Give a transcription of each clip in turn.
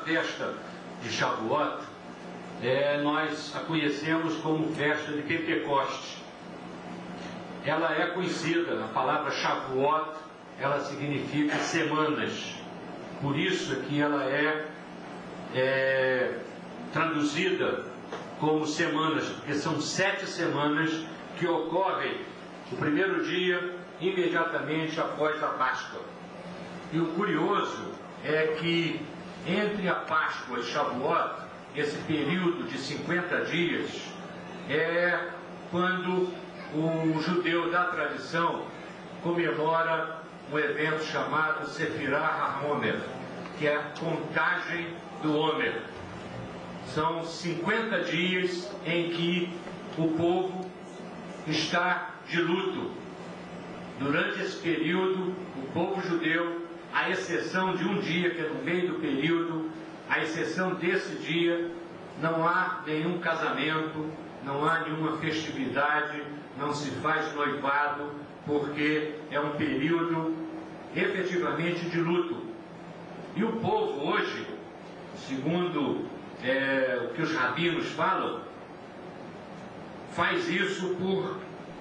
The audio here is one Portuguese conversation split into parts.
festa de Shavuot, nós a conhecemos como festa de Pentecostes. Ela é conhecida, a palavra Shavuot, ela significa semanas. Por isso que ela é traduzida como semanas, porque são 7 semanas que ocorrem o primeiro dia imediatamente após a Páscoa. E o curioso é que entre a Páscoa e Shavuot, esse período de 50 dias, é quando o judeu da tradição comemora um evento chamado Sefirah HaHomer, que é a contagem do Homer. São 50 dias em que o povo está de luto. Durante esse período, o povo judeu, à exceção de um dia que é no meio do período, à exceção desse dia, não há nenhum casamento, não há nenhuma festividade, não se faz noivado, porque é um período efetivamente de luto. E o povo hoje, segundo o que os rabinos falam, faz isso por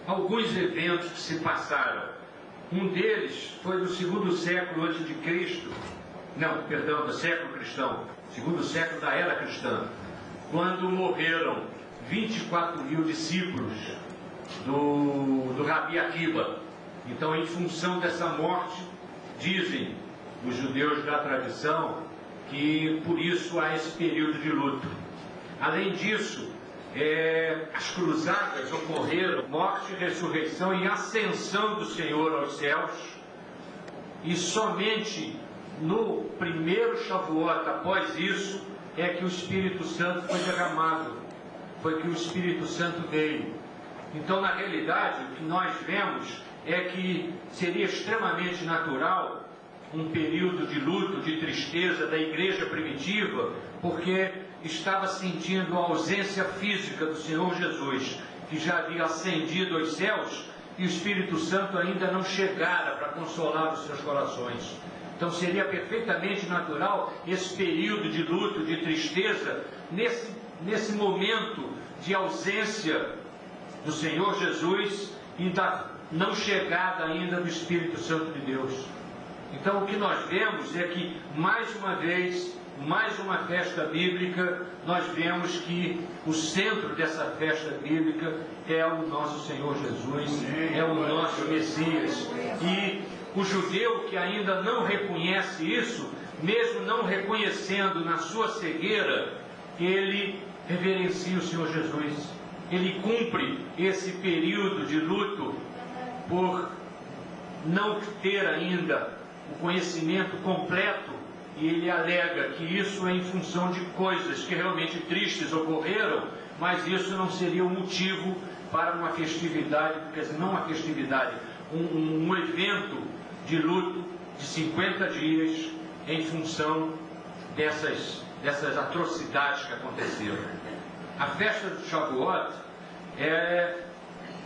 alguns eventos que se passaram. Um deles foi no segundo século antes de Cristo, do século cristão, segundo século da era cristã, quando morreram 24 mil discípulos do Rabi Akiva. Então, em função dessa morte, dizem os judeus da tradição que por isso há esse período de luto. Além disso, as cruzadas ocorreram, morte, ressurreição e ascensão do Senhor aos céus, e somente no primeiro Shavuot, após isso, é que o Espírito Santo foi derramado, foi que o Espírito Santo veio. Então, na realidade, o que nós vemos é que seria extremamente natural um período de luto, de tristeza da igreja primitiva, porque estava sentindo a ausência física do Senhor Jesus, que já havia ascendido aos céus, e o Espírito Santo ainda não chegara para consolar os seus corações. Então seria perfeitamente natural esse período de luto, de tristeza, nesse momento de ausência do Senhor Jesus e da não chegada ainda do Espírito Santo de Deus. Então o que nós vemos é que, mais uma vez, mais uma festa bíblica, nós vemos que o centro dessa festa bíblica é o nosso Senhor Jesus, é o nosso Messias. E o judeu que ainda não reconhece isso, mesmo não reconhecendo na sua cegueira, ele reverencia o Senhor Jesus. Ele cumpre esse período de luto por não ter ainda o conhecimento completo, e ele alega que isso é em função de coisas que realmente tristes ocorreram, mas isso não seria um motivo para uma festividade, quer dizer, não uma festividade, um evento de luto de 50 dias em função dessas atrocidades que aconteceram. A festa do Shavuot é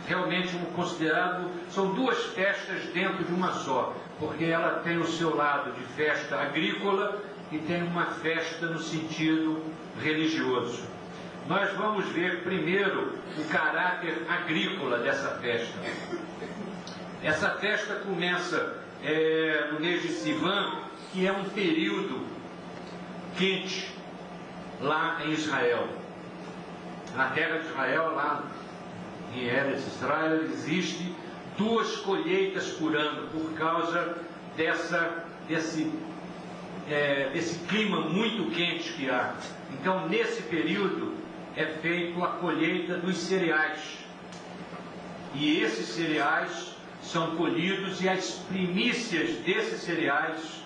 realmente considerado, são duas festas dentro de uma só, porque ela tem o seu lado de festa agrícola e tem uma festa no sentido religioso. Nós vamos ver primeiro o caráter agrícola dessa festa. Essa festa começa no mês de Sivan, que é um período quente lá em Israel. Na terra de Israel, lá em Eretz Israel, existe 2 colheitas por ano, por causa desse clima muito quente que há. Então, nesse período, é feita a colheita dos cereais. E esses cereais são colhidos, e as primícias desses cereais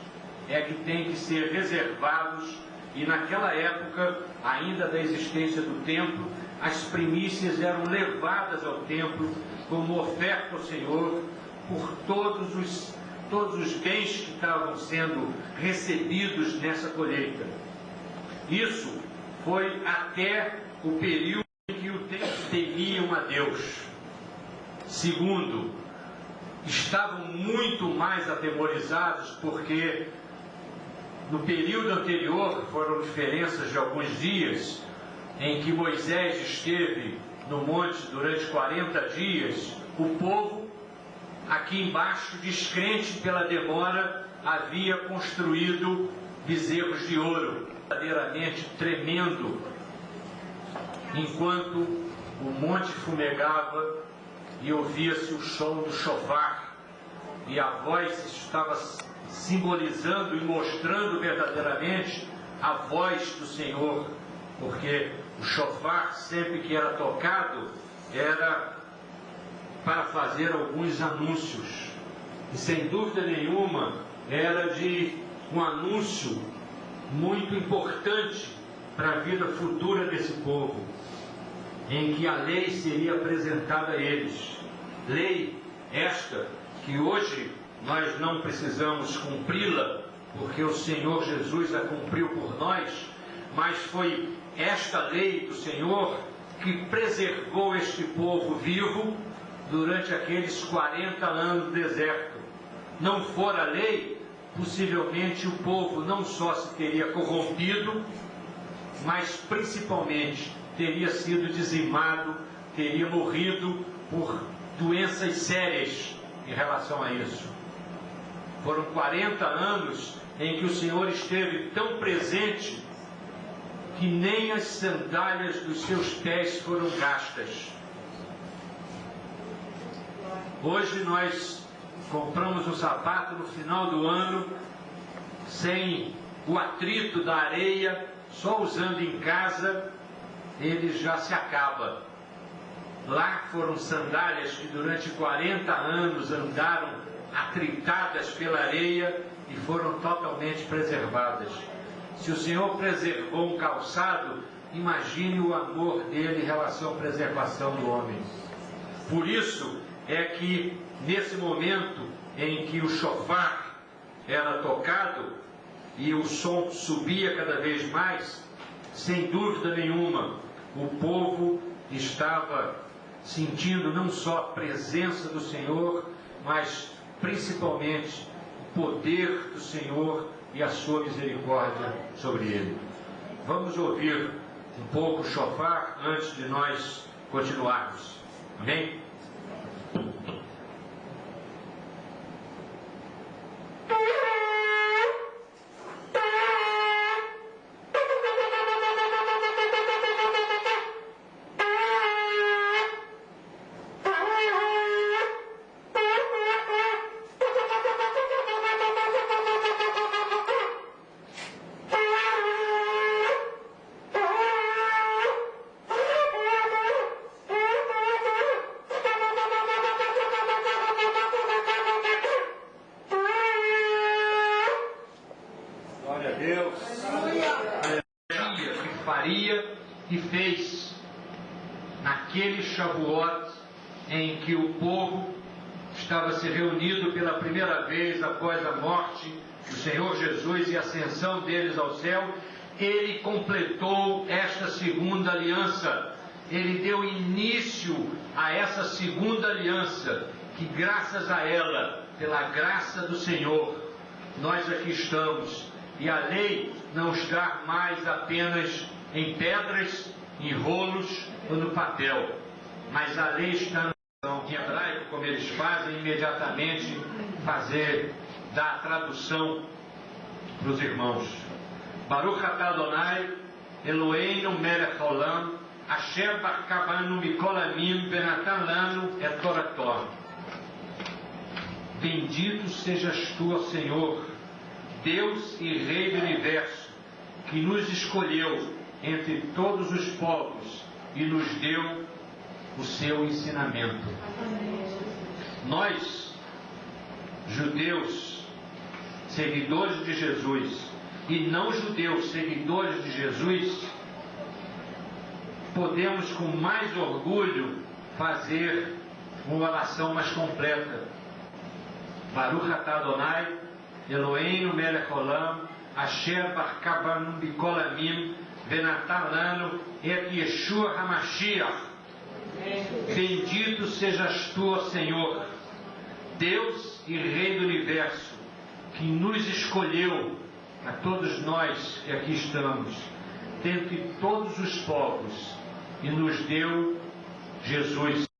é que têm que ser reservados. E naquela época, ainda da existência do templo, as primícias eram levadas ao templo como oferta ao Senhor por todos os bens que estavam sendo recebidos nessa colheita. Isso foi até o período em que o templo temiam a Deus. Segundo, estavam muito mais atemorizados, porque No período anterior, foram diferenças de alguns dias, em que Moisés esteve no monte durante 40 dias, o povo, aqui embaixo, descrente pela demora, havia construído bezerros de ouro, verdadeiramente tremendo, enquanto o monte fumegava e ouvia-se o som do shofar, e a voz estava simbolizando e mostrando verdadeiramente a voz do Senhor, porque o shofar, sempre que era tocado, era para fazer alguns anúncios, e sem dúvida nenhuma era de um anúncio muito importante para a vida futura desse povo, em que a lei seria apresentada a eles. Lei esta que hoje nós não precisamos cumpri-la, porque o Senhor Jesus a cumpriu por nós, mas foi esta lei do Senhor que preservou este povo vivo durante aqueles 40 anos do deserto. Não fora a lei, possivelmente o povo não só se teria corrompido, mas principalmente teria sido dizimado, teria morrido por doenças sérias em relação a isso. Foram 40 anos em que o Senhor esteve tão presente que nem as sandálias dos seus pés foram gastas. Hoje nós compramos um sapato no final do ano, sem o atrito da areia, só usando em casa, ele já se acaba. Lá foram sandálias que durante 40 anos andaram atritadas pela areia e foram totalmente preservadas. Se o Senhor preservou um calçado, imagine o amor dele em relação à preservação do homem. Por isso é que nesse momento em que o shofar era tocado e o som subia cada vez mais, sem dúvida nenhuma, o povo estava sentindo não só a presença do Senhor, mas principalmente o poder do Senhor e a sua misericórdia sobre ele. Vamos ouvir um pouco o shofar antes de nós continuarmos. Amém? E fez naquele Shavuot em que o povo estava se reunido pela primeira vez após a morte do Senhor Jesus e a ascensão deles ao céu, ele completou esta segunda aliança. Ele deu início a essa segunda aliança, que graças a ela, pela graça do Senhor, nós aqui estamos. E a lei não está mais apenas em pedras, em rolos ou no papel, mas a lei está em hebraico, como eles fazem, imediatamente dar a tradução para os irmãos. Baruch atah Adonai Eloheinu melech haolam asher barakavanu mikol amim venatan lanu et Torato. Bendito sejas tu, ó Senhor, Deus e Rei do Universo, que nos escolheu entre todos os povos e nos deu o seu ensinamento. Nós, judeus, seguidores de Jesus, e não judeus, seguidores de Jesus, podemos com mais orgulho fazer uma oração mais completa. Baruch atah Adonai Eloheinu melech haolam asher barakavanu mikol amim venatan lanu et Yeshua HaMashiach. Bendito sejas tu, ó Senhor, Deus e Rei do Universo, que nos escolheu a todos nós que aqui estamos, dentre todos os povos, e nos deu Jesus.